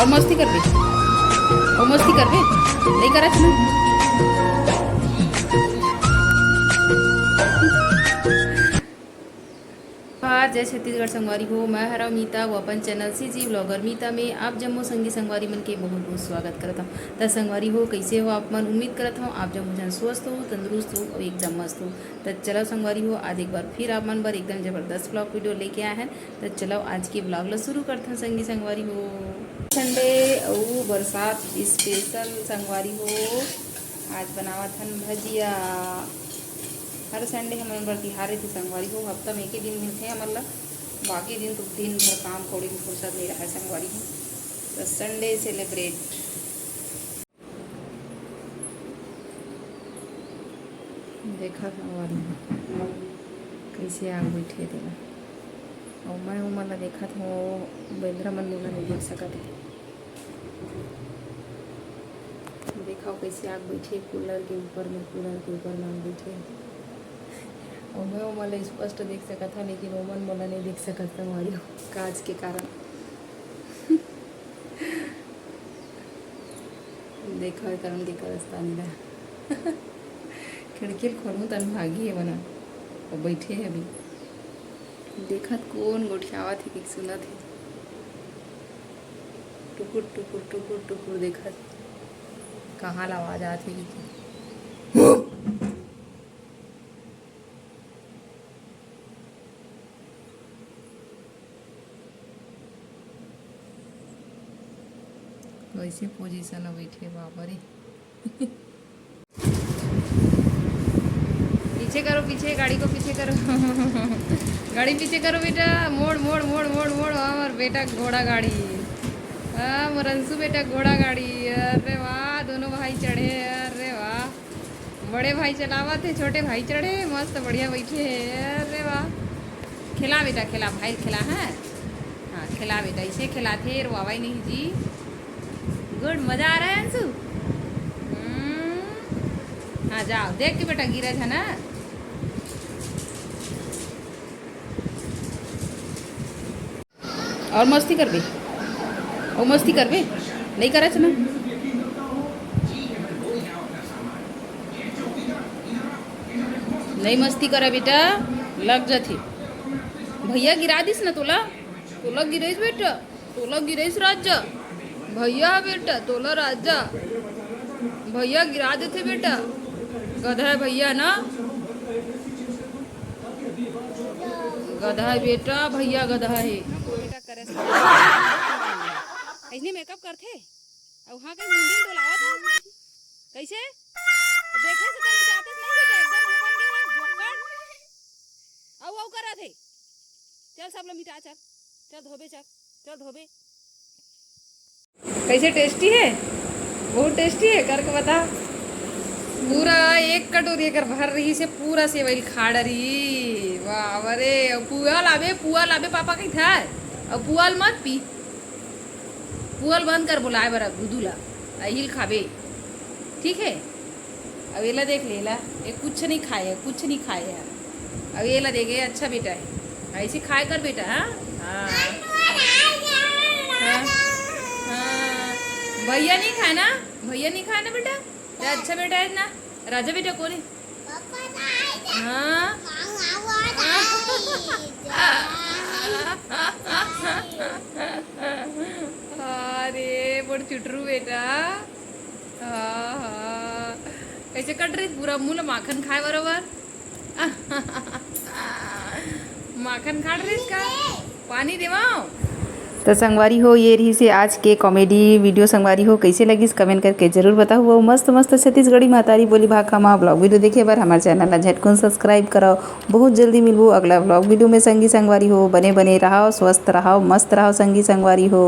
और मस्ती कर बे, और मस्ती कर बे, नहीं करत ना। जय छत्तीसगढ़ संगवारी हो, मैं हरा मीता वो अपन चैनल से जी ब्लॉगर मीता में आप जम्मो संगी संगवारी मन के बहुत बहुत स्वागत करता हूँ। तो संगवारी हो कैसे हो आप मन, उम्मीद करता हूँ आप जम्मो जन स्वस्थ हो, तंदुरुस्त हो और एकदम मस्त हो। तो चलो संगवारी हो, आज एक बार फिर आप मन पर एकदम ज़बरदस्त ब्लॉग वीडियो लेके आए हैं। तो चलो आज के ब्लॉग ला शुरू करते हैं संगी संगवारी हो। संडे और बरसात स्पेशल संगवारी हो, आज बनावत हन भजिया। हर संडे हमन बर तिहारे थे संगवारी हो, हफ्ता में एक ही दिन मिलते हैं हमन ला, बाकी दिन तो दिन भर काम कोड़ी में फुर्सत नहीं रहा संगवारी हो। तो संडे सेलिब्रेट देखा संगवारी हो कैसे आग बैठे देना, और मैं उमन ला देखत हो बेंद्रा मन मोला नहीं देख सकत है। देखा कैसे आग बैठे कूलर के ऊपर में, कूलर के ऊपर में आग बैठे, और मैं मोला स्पष्ट देख सकता था, लेकिन ओमन मोला नहीं देख सकता हमारी कांच के कारण। देखा कारण देखा रास्ता नहीं रहा। खिड़की खोलूँ तन भागी है बना और बैठे है अभी, देखत कौन गोठियावत है कि सुनत है, टुकुर टुकुर टुकुर टुकुर देखत कहाँ ला आवाज आती है कि वैसे पोजीशन में बैठे बाबा रे। पीछे करो, पीछे गाड़ी को पीछे करो। गाड़ी पीछे करो बेटा, मोड़ मोड़ मोड़ मोड़ मोड़। और बेटा घोड़ा गाड़ी, मोरंसू बेटा घोड़ा गाड़ी। अरे वाह, दोनों भाई चढ़े, अरे वाह। बड़े भाई चलावा थे, छोटे भाई चढ़े, मस्त बढ़िया बैठे। अरे वाह, खिला बेटा खिला, भाई खिला है। हाँ खिला बेटा, इसे खिलाते रोवा ही नहीं जी। गुड, मजा आ रहा है अंशु। हाँ जाओ, देख के बेटा गिरा था ना। और मस्ती कर बे, और मस्ती कर बे, नहीं करे ना। नहीं मस्ती करा बेटा, लग जाती। भैया गिरा दिस ना तोला, तोला गिरेस बेटा, तोला गिरेस राजा। भैया बेटा तोला राजा, भैया गिरा देते बेटा, गधा है भैया ना, गधा है बेटा, भैया गधा है। बेटा करे ऐसे मेकअप करथे, और वहाँ कहीं मुंडी डोलावा था कैसे देखे से कहीं चाहते नहीं बेटा, एकदम अपन के जोकर औ करा थे। चल सब लोग मिटा, चल चल धोबे, चल चल धोबे। कैसे टेस्टी है, बहुत टेस्टी है, करके बता। पूरा एक कटोरी कर भर रही से पूरा सेवई खा रही। वाह अरे पुआ लाबे पापा कहीं था, और पुआल मत पी, पुआल बंद कर, बुलाए बरा गुदूला अहिल खाबे, ठीक है। अब एला देख लेला, ये कुछ नहीं खाए, कुछ नहीं खाए यार। अब एला देखे, अच्छा बेटा है, ऐसे खाए कर बेटा। हाँ हाँ हाँ, भैया नहीं खाए ना, भैया नहीं खाए ना बेटा, अच्छा बेटा है ना, राजा बेटा कौन है। हाँ अरे बड़ चुटरू बेटा। हाँ हाँ, कैसे कट रही पूरा मुंह माखन खाए बरोबर। माखन खा रही इसका, पानी देवाओ। तो संगवारी हो, ये रही से आज के कॉमेडी वीडियो। संगवारी हो कैसे लगी कमेंट करके जरूर बताओ। वो मस्त मस्त छत्तीसगढ़ी महतारी बोली भाखा माँ ब्लॉग वीडियो देखे बार हमारे चैनल ला झटकुन सब्सक्राइब कराओ। बहुत जल्दी मिलबो अगला ब्लॉग वीडियो में संगी संगवारी हो। बने बने रहो, स्वस्थ रहो, मस्त रहो संगी संगवारी हो।